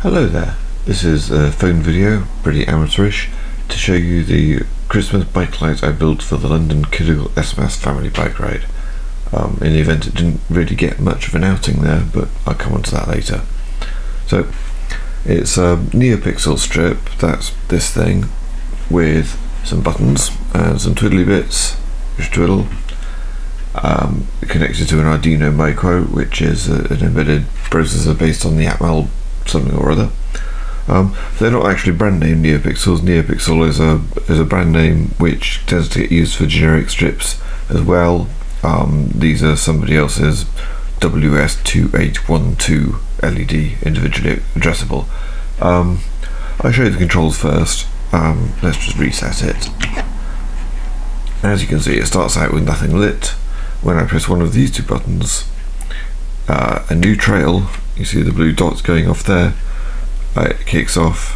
Hello there, this is a phone video, pretty amateurish, to show you the Christmas bike light I built for the London Kiddergle SMAS family bike ride. In the event it didn't really get much of an outing there, but I'll come on to that later. So, it's a Neopixel strip, that's this thing, with some buttons and some twiddly bits, which twiddle, connected to an arduino micro, which is an embedded processor based on the Atmel something or other. They're not actually brand name Neopixels. Neopixel is a brand name which tends to get used for generic strips as well. These are somebody else's WS2812 LED, individually addressable. I'll show you the controls first. Let's just reset it. As you can see, it starts out with nothing lit. When I press one of these two buttons, a new trail, you see the blue dots going off there, it kicks off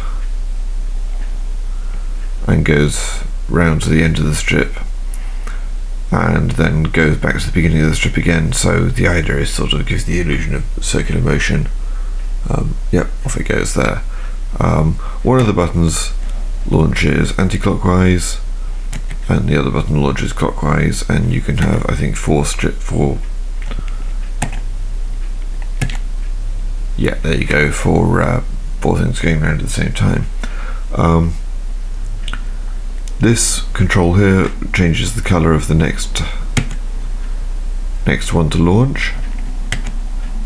and goes round to the end of the strip and then goes back to the beginning of the strip again, so the idea is sort of gives the illusion of circular motion. Yep, off it goes there. One of the buttons launches anti-clockwise and the other button launches clockwise, and you can have, I think, four. Yeah, there you go, four things going around at the same time. This control here changes the colour of the next one to launch.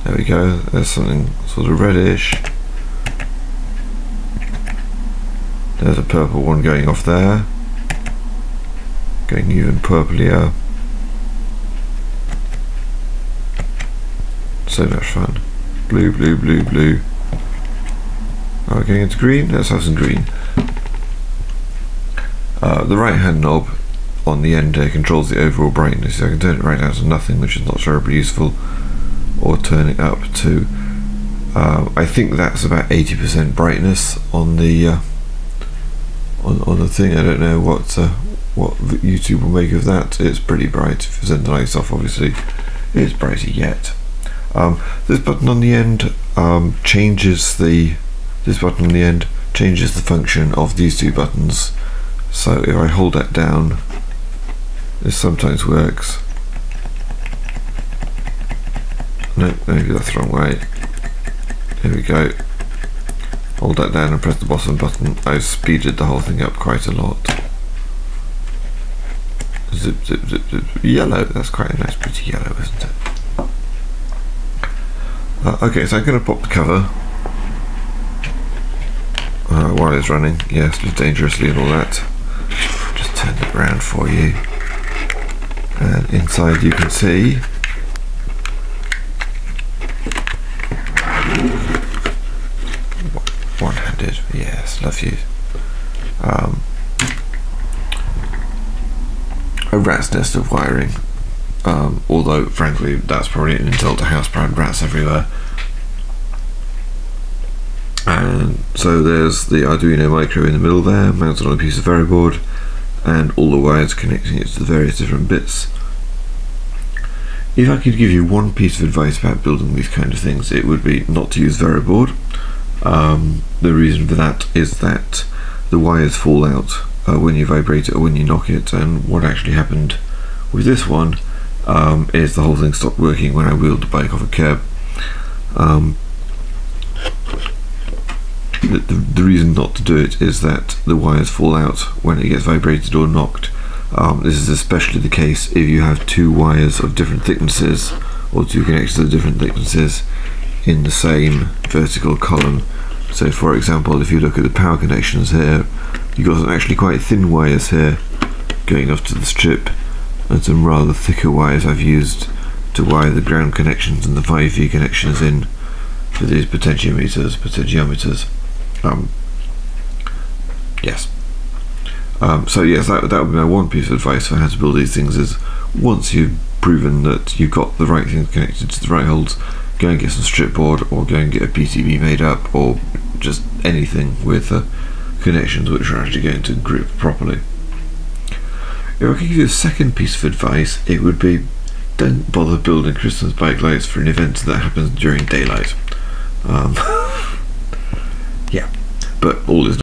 There we go, there's something sort of reddish. There's a purple one going off there, going even purplier. So much fun. Blue, blue, blue, blue. Are we going into green? Let's have some green. The right hand knob on the end here controls the overall brightness. So I can turn it right down to nothing, which is not terribly useful, or turn it up to I think that's about 80% brightness on the on the thing. I don't know what YouTube will make of that. It's pretty bright. If you turn the lights off, obviously it's brighter yet. This button on the end changes the function of these two buttons. So if I hold that down, this sometimes works. No, maybe that's the wrong way. There we go. Hold that down and press the bottom button. I've speeded the whole thing up quite a lot. Zip, zip, zip, zip. Yellow. That's quite a nice, pretty yellow, isn't it? Okay, so I'm going to pop the cover while it's running. Yes, just dangerously and all that. Just turn it around for you. And inside you can see one-handed. Yes, love you. A rat's nest of wiring. Although, frankly, that's probably an insult to house-proud rats everywhere. And so there's the Arduino micro in the middle there, mounted on a piece of VeriBoard, and all the wires connecting it to the various different bits. If I could give you one piece of advice about building these kind of things, it would be not to use VeriBoard. The reason for that is that the wires fall out when you vibrate it or when you knock it, and what actually happened with this one is the whole thing stopped working when I wheeled the bike off a curb. The reason not to do it is that the wires fall out when it gets vibrated or knocked. This is especially the case if you have two wires of different thicknesses, or two connections of different thicknesses in the same vertical column. So for example, if you look at the power connections here, you've got some actually quite thin wires here going off to the strip, and some rather thicker wires I've used to wire the ground connections and the 5V connections in for these potentiometers. Yes. So yes, that would be my one piece of advice for how to build these things, is once you've proven that you've got the right things connected to the right holes, go and get some strip board, or go and get a PCB made up, or just anything with connections which are actually going to grip properly. If I could give you a second piece of advice, it would be, don't bother building Christmas bike lights for an event that happens during daylight. Yeah. But all is